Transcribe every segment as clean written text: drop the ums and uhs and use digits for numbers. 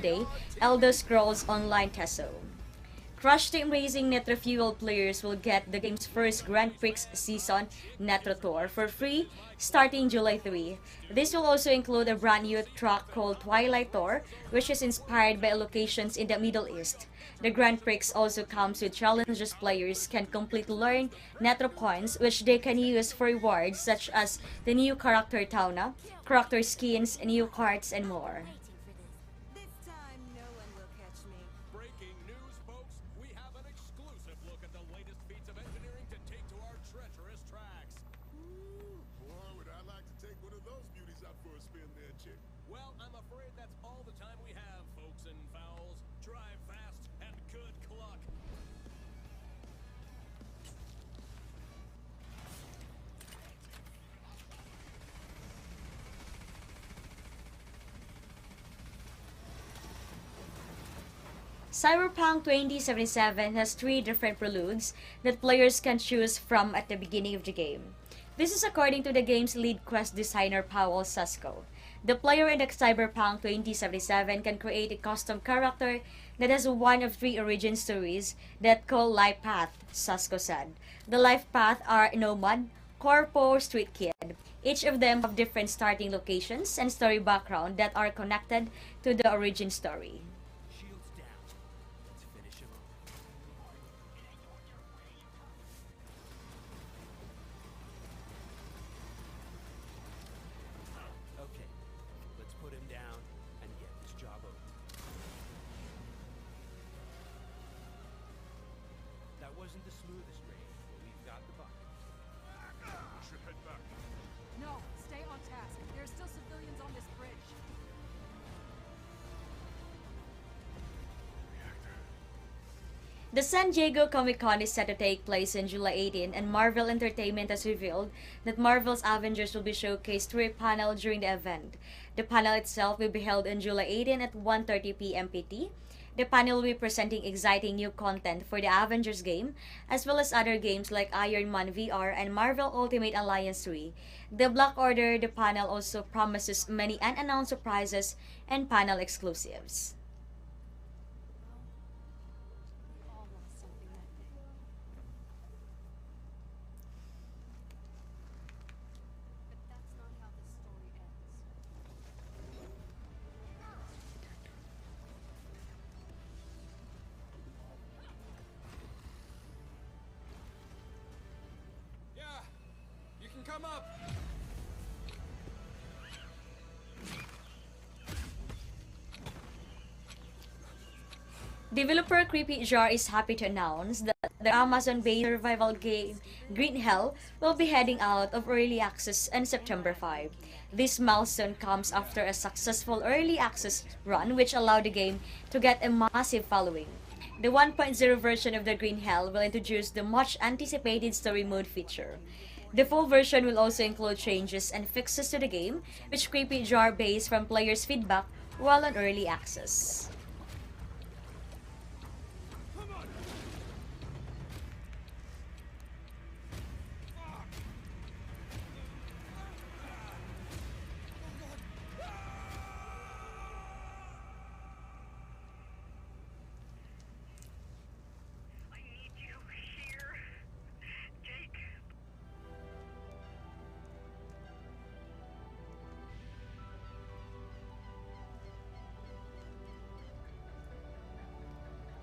today, Elder Scrolls Online Teso. Crush Team Racing Nitro Fuel players will get the game's first Grand Prix season Nitro Tour for free starting July 3. This will also include a brand new track called Twilight Tour, which is inspired by locations in the Middle East. The Grand Prix also comes with challenges players can complete to learn Nitro points, which they can use for rewards such as the new character Tauna, character skins, new cards, and more. This time, no one will catch me. Breaking news, folks. We have an exclusive look at the latest feats of engineering to take to our treacherous tracks. Ooh, boy, would I like to take one of those beauties out for a spin there, chick. Well, I'm afraid that's all the time we have, folks and fowls. Drive fast and good luck. Cyberpunk 2077 has 3 different preludes that players can choose from at the beginning of the game. This is according to the game's lead quest designer Powell Sasko. The player in the Cyberpunk 2077 can create a custom character that has one of 3 origin stories that call life path, Sasko said. The life path are Nomad, Corpo, Street Kid. Each of them have different starting locations and story background that are connected to the origin story. Shields down. Let's finish him off. Okay, let's put him down and get this job over. That wasn't the smoothest raid, but we've got the buck. We should head back. No, stay on task. There are still civilians on this bridge. The San Diego Comic-Con is set to take place on July 18, and Marvel Entertainment has revealed that Marvel's Avengers will be showcased through a panel during the event. The panel itself will be held on July 18 at 1:30 p.m. PT. The panel will be presenting exciting new content for the Avengers game, as well as other games like Iron Man VR and Marvel Ultimate Alliance 3. The Black Order, the panel also promises many unannounced surprises and panel exclusives. We all lost something that day. But that's not how this story ends. Yeah, you can come up. Developer Creepy Jar is happy to announce that the Amazon-based survival game Green Hell will be heading out of early access on September 5. This milestone comes after a successful early access run which allowed the game to get a massive following. The 1.0 version of the Green Hell will introduce the much anticipated story mode feature. The full version will also include changes and fixes to the game, which Creepy Jar based from players' feedback while on early access.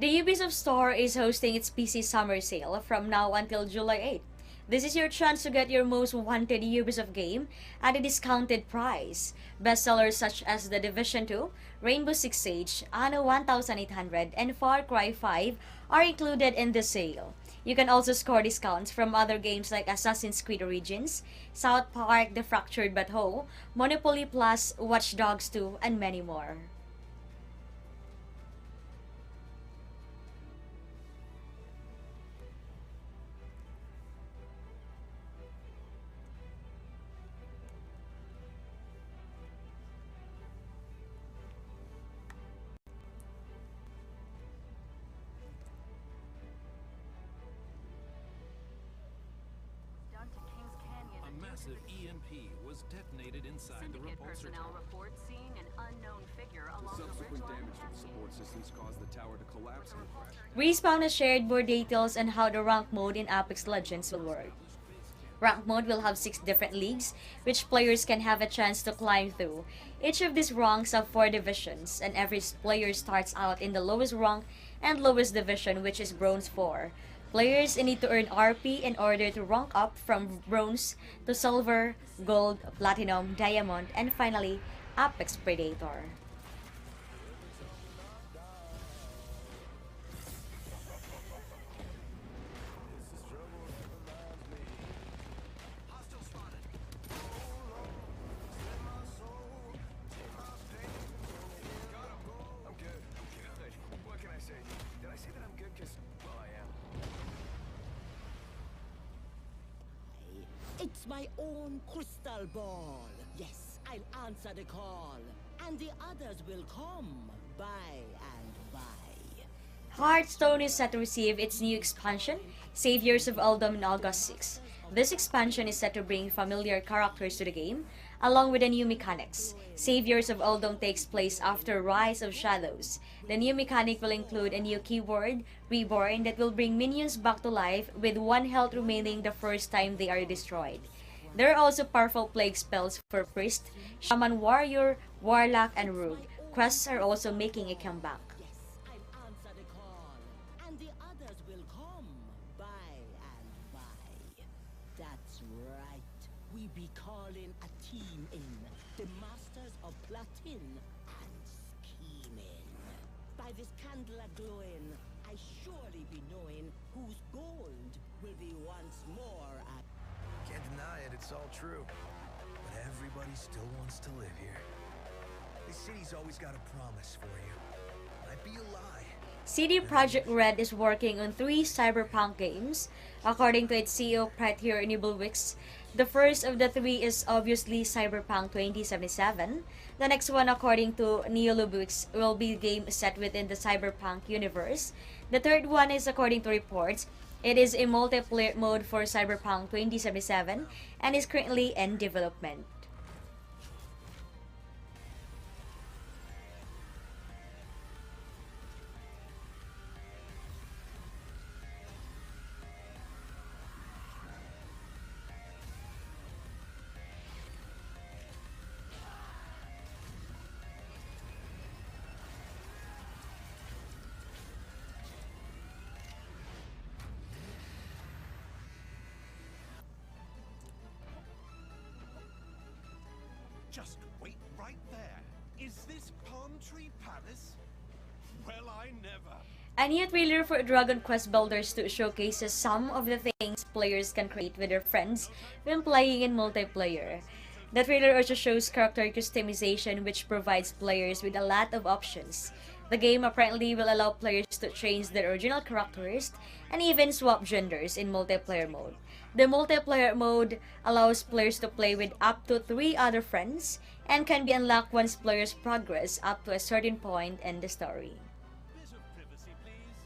The Ubisoft Store is hosting its PC Summer Sale from now until July 8. This is your chance to get your most wanted Ubisoft game at a discounted price. Bestsellers such as The Division 2, Rainbow Six Siege, Anno 1800, and Far Cry 5 are included in the sale. You can also score discounts from other games like Assassin's Creed Origins, South Park: The Fractured But Whole, Monopoly Plus, Watch Dogs 2, and many more. Down to Kings Canyon. A massive EMP was detonated inside the Syndicate repulsor personnel tower. report seeing an unknown figure along the Subsequent ridgeline damage to the cascade. support systems caused the tower to collapse and crash. Respawn has shared more details on how the rank mode in Apex Legends will work. Rank mode will have 6 different leagues, which players can have a chance to climb through. Each of these ranks have 4 divisions, and every player starts out in the lowest rank and lowest division, which is Bronze 4. Players need to earn RP in order to rank up from Bronze to Silver, Gold, Platinum, Diamond, and finally, Apex Predator. I'm good. What can I say? Did I say that I'm good? Cause, well, I am. It's my own crystal ball. Yes, I'll answer the call. And the others will come by and by. Hearthstone is set to receive its new expansion, Saviors of Eldom, on August 6. This expansion is set to bring familiar characters to the game, along with the new mechanics. Saviors of Eldom takes place after Rise of Shadows. The new mechanic will include a new keyword, Reborn, that will bring minions back to life with 1 health remaining the first time they are destroyed. There are also powerful plague spells for Priest, Shaman Warrior, Warlock, and Rogue. Quests are also making a comeback. Yes, I'll answer the call. And the others will come by and by. That's right. We be calling a team in. The masters of plotting and scheming. By this candle a-glowing, I surely be knowing whose gold will be once more at... Can't deny it, it's all true. But everybody still wants to live here. This city's always got a promise for you. Might be a lie. CD Projekt Red is working on 3 cyberpunk games, according to its CEO Praetor Nibelwix. The first of the 3 is obviously Cyberpunk 2077. The next one, according to Nibelwix, will be a game set within the Cyberpunk universe. The third one is, according to reports, it is a multiplayer mode for Cyberpunk 2077 and is currently in development. Just wait right there. Is this Palm Tree Palace? Well, I never. A new trailer for Dragon Quest Builders 2 showcases some of the things players can create with their friends when playing in multiplayer. The trailer also shows character customization, which provides players with a lot of options. The game apparently will allow players to change their original characters and even swap genders in multiplayer mode. The multiplayer mode allows players to play with up to 3 other friends and can be unlocked once players progress up to a certain point in the story. Bit of privacy, please.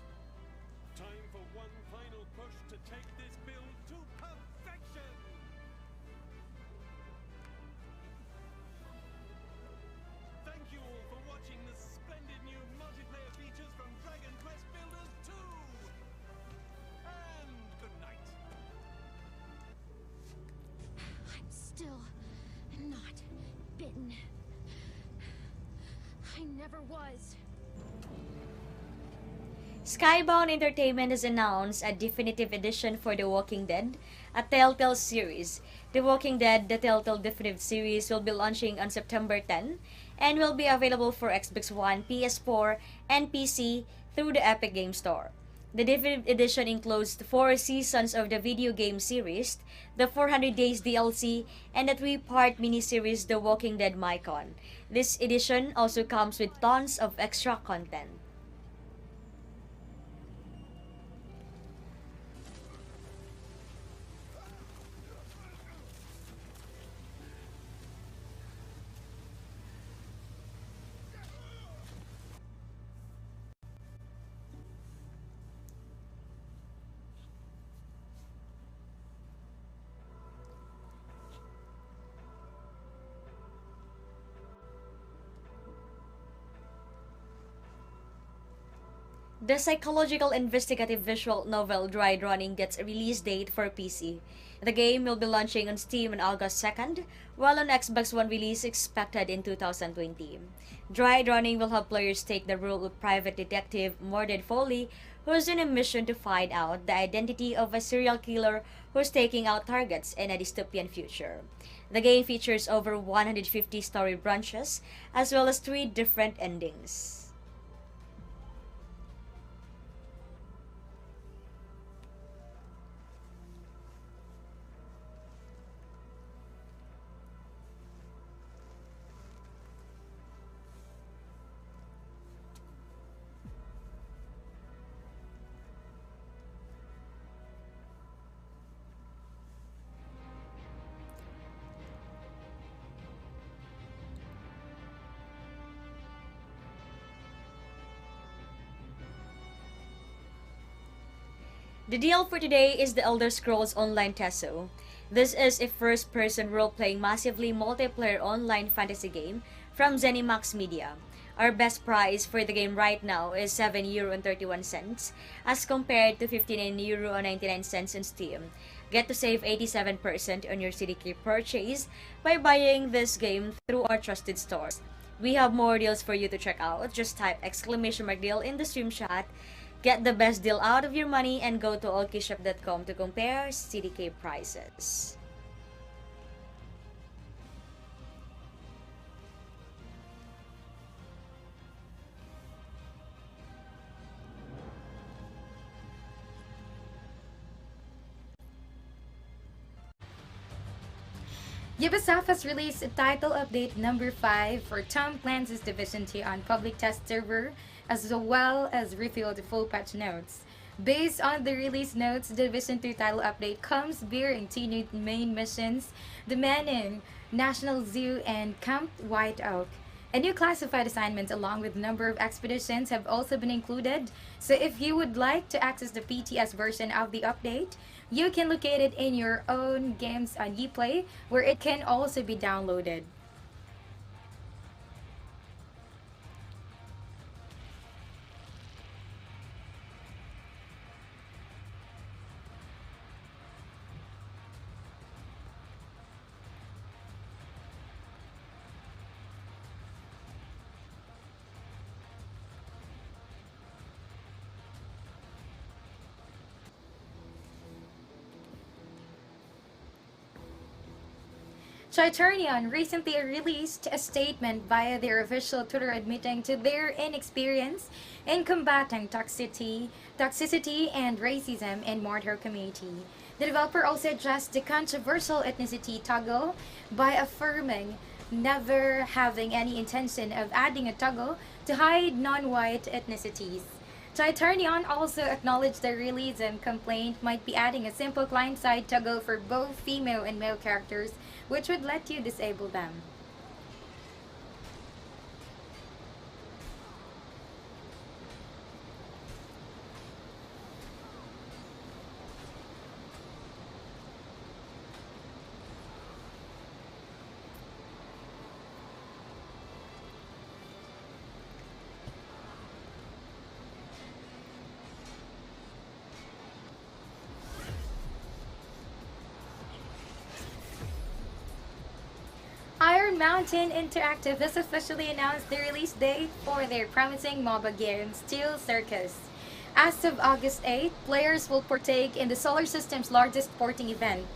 Time for one final push to take this build to perfection. Thank you all for watching the splendid new multiplayer features from Dragon Quest Builders 2. And good night. I'm still not bitten. I never was. Skybound Entertainment has announced a definitive edition for The Walking Dead, a Telltale series. The Walking Dead, the Telltale Definitive Series, will be launching on September 10 and will be available for Xbox One, PS4, and PC through the Epic Game Store. The Definitive Edition includes the 4 seasons of the video game series, the 400 Days DLC, and the 3-part miniseries The Walking Dead Mycon. This edition also comes with tons of extra content. The psychological investigative visual novel Dry Running gets a release date for PC. The game will be launching on Steam on August 2nd, while an Xbox One release expected in 2020. Dry Running will have players take the role of private detective Mordred Foley, who's on a mission to find out the identity of a serial killer who's taking out targets in a dystopian future. The game features over 150 story branches, as well as 3 different endings. The deal for today is the Elder Scrolls Online Teso. This is a first-person role-playing massively multiplayer online fantasy game from ZeniMax Media. Our best price for the game right now is €7.31 as compared to €59.99 in Steam. Get to save 87% on your CDK purchase by buying this game through our trusted stores. We have more deals for you to check out. Just type !deal in the stream chat. Get the best deal out of your money and go to allkeyshop.com to compare CDK prices. Ubisoft has released a title update number 5 for Tom Clancy's Division 2 on public test server, as well as revealed the full patch notes. Based on the release notes, the Division 2 title update comes bearing 2 new main missions, the Manning National Zoo and Camp White Oak. A new classified assignments along with a number of expeditions have also been included, so if you would like to access the PTS version of the update, you can locate it in your own games on Uplay, where it can also be downloaded. Triturion recently released a statement via their official Twitter admitting to their inexperience in combating toxicity and racism in Mordor community. The developer also addressed the controversial ethnicity toggle by affirming never having any intention of adding a toggle to hide non-white ethnicities. Triturion also acknowledged the realism complaint might be adding a simple client-side toggle for both female and male characters, which would let you disable them. Iron Mountain Interactive has officially announced the release date for their promising MOBA game, Steel Circus. As of August 8, players will partake in the solar system's largest sporting event.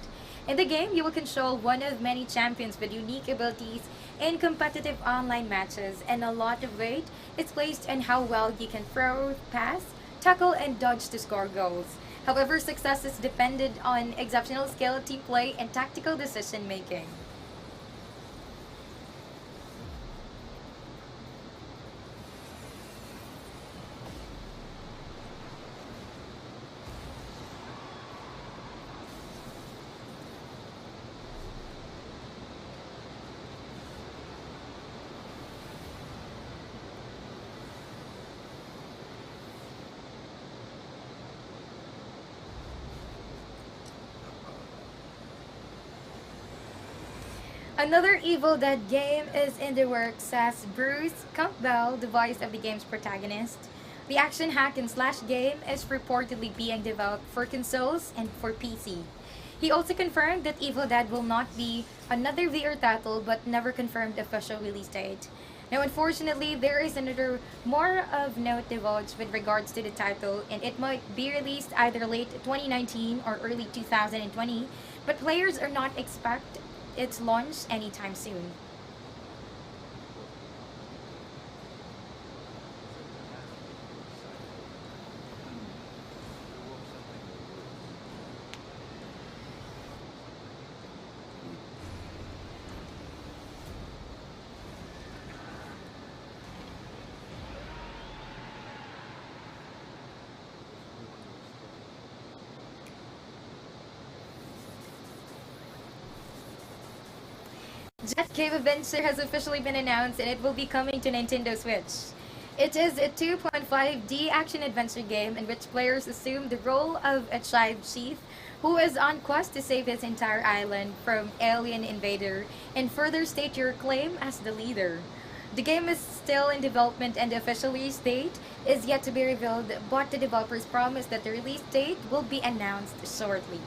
In the game, you will control one of many champions with unique abilities in competitive online matches, and a lot of weight is placed on how well you can throw, pass, tackle, and dodge to score goals. However, success is dependent on exceptional skill, team play, and tactical decision making. Another Evil Dead game is in the works, says Bruce Campbell, the voice of the game's protagonist. The action hack and slash game is reportedly being developed for consoles and for PC. He also confirmed that Evil Dead will not be another VR title but never confirmed the official release date. Now, unfortunately, there is another more of note divulged with regards to the title, and it might be released either late 2019 or early 2020, but players are not expect its launch anytime soon. Jet Cave Adventure has officially been announced and it will be coming to Nintendo Switch. It is a 2.5D action adventure game in which players assume the role of a tribe chief who is on quest to save his entire island from alien invader and further state your claim as the leader. The game is still in development and the official release date is yet to be revealed, but the developers promise that the release date will be announced shortly.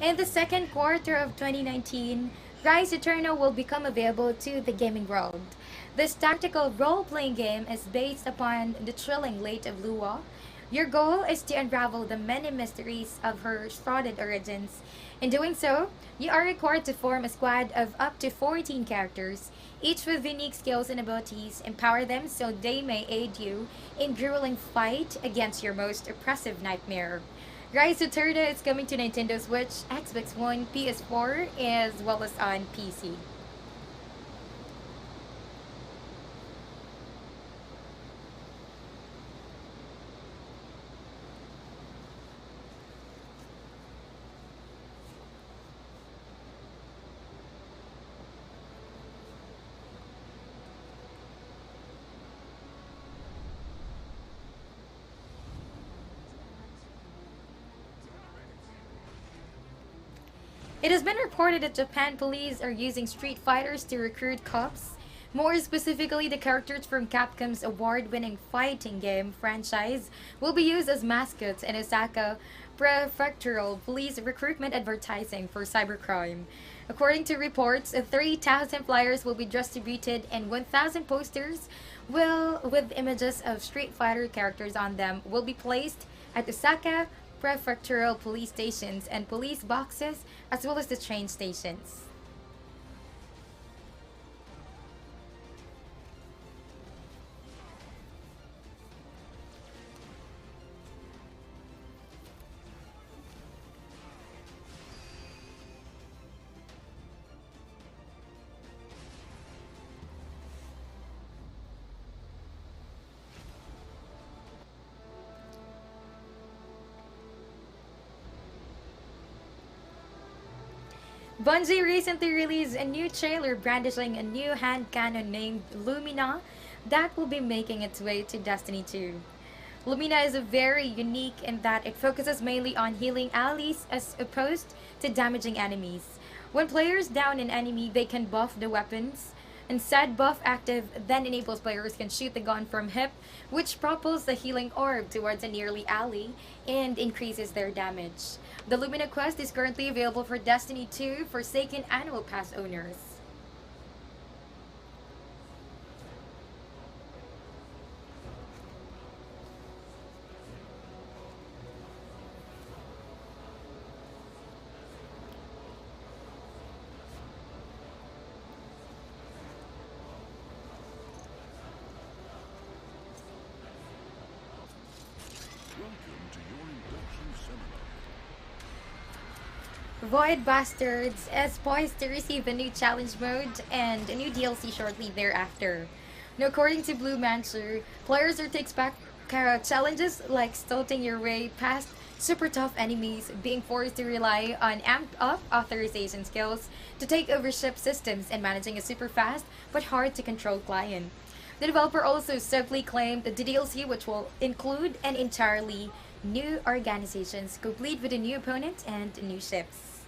In the second quarter of 2019, Rise Eternal will become available to the gaming world. This tactical role-playing game is based upon the thrilling Late of Lua. Your goal is to unravel the many mysteries of her shrouded origins. In doing so, you are required to form a squad of up to 14 characters, each with unique skills and abilities. Empower them so they may aid you in grueling fight against your most oppressive nightmare. Rise of Turda is coming to Nintendo Switch, Xbox One, PS4, as well as on PC. It has been reported that Japan police are using Street Fighters to recruit cops. More specifically, the characters from Capcom's award-winning fighting game franchise will be used as mascots in Osaka Prefectural Police recruitment advertising for cybercrime. According to reports, 3,000 flyers will be distributed and 1,000 posters with images of Street Fighter characters on them will be placed at Osaka prefectural police stations and police boxes as well as the train stations. Bungie recently released a new trailer brandishing a new hand cannon named Lumina that will be making its way to Destiny 2. Lumina is very unique in that it focuses mainly on healing allies as opposed to damaging enemies. When players down an enemy, they can buff the weapons. And said buff active then enables players can shoot the gun from hip, which propels the healing orb towards a nearly ally and increases their damage. The Lumina Quest is currently available for Destiny 2 Forsaken Annual Pass owners. Welcome to your induction seminar. Void Bastards is poised to receive a new challenge mode and a new DLC shortly thereafter. Now, according to Blue Mancher, players are to expect challenges like stilting your way past super tough enemies, being forced to rely on amped up authorization skills to take over ship systems, and managing a super fast but hard to control client. The developer also simply claimed the DLC, which will include an entirely new organizations, complete with a new opponent and new ships.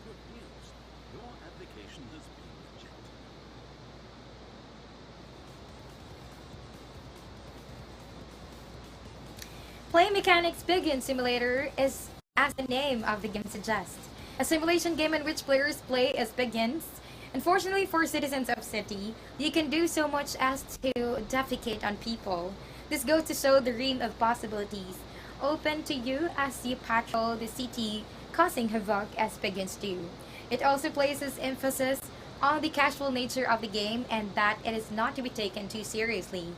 Good news. Your application has been rejected. Play Mechanics Begin Simulator is, as the name of the game suggests, a simulation game in which players play as begins. Unfortunately for citizens of city, you can do so much as to defecate on people. This goes to show the realm of possibilities open to you as you patrol the city, causing havoc as begins do. It also places emphasis on the casual nature of the game and that it is not to be taken too seriously.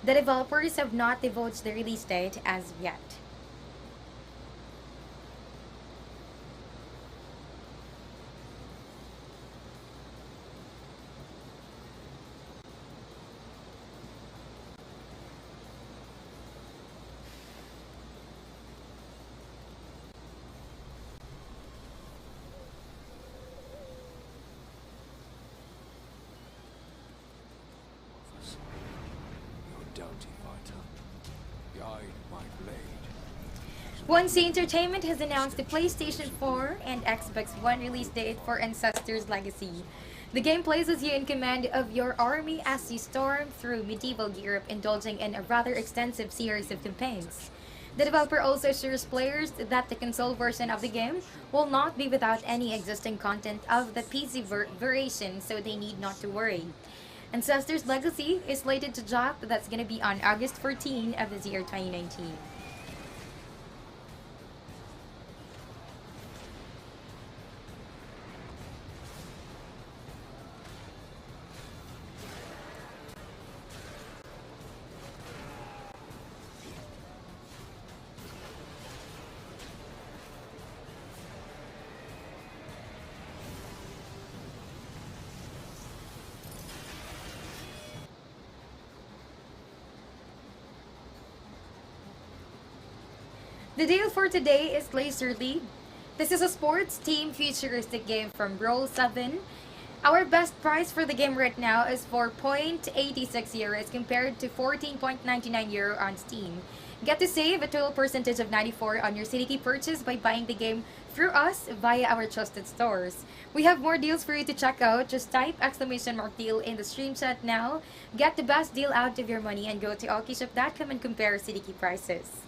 The developers have not divulged the release date as of yet. Your doughty fighter. Guide my blade. 1C Entertainment has announced the PlayStation 4 and Xbox One release date for Ancestors Legacy. The game places you in command of your army as you storm through medieval Europe, indulging in a rather extensive series of campaigns. The developer also assures players that the console version of the game will not be without any existing content of the PC version, so they need not to worry. Ancestors Legacy is slated to drop, that's going to be on August 14 of this year 2019. The deal for today is Laser League. This is a sports team futuristic game from Roll7. Our best price for the game right now is for 0.86 euros compared to 14.99 euro on Steam. Get to save a total percentage of 94 on your CDT purchase by buying the game through us via our trusted stores. We have more deals for you to check out. Just type !deal in the stream chat now. Get the best deal out of your money and go to Allkeyshop.com and compare CDT prices.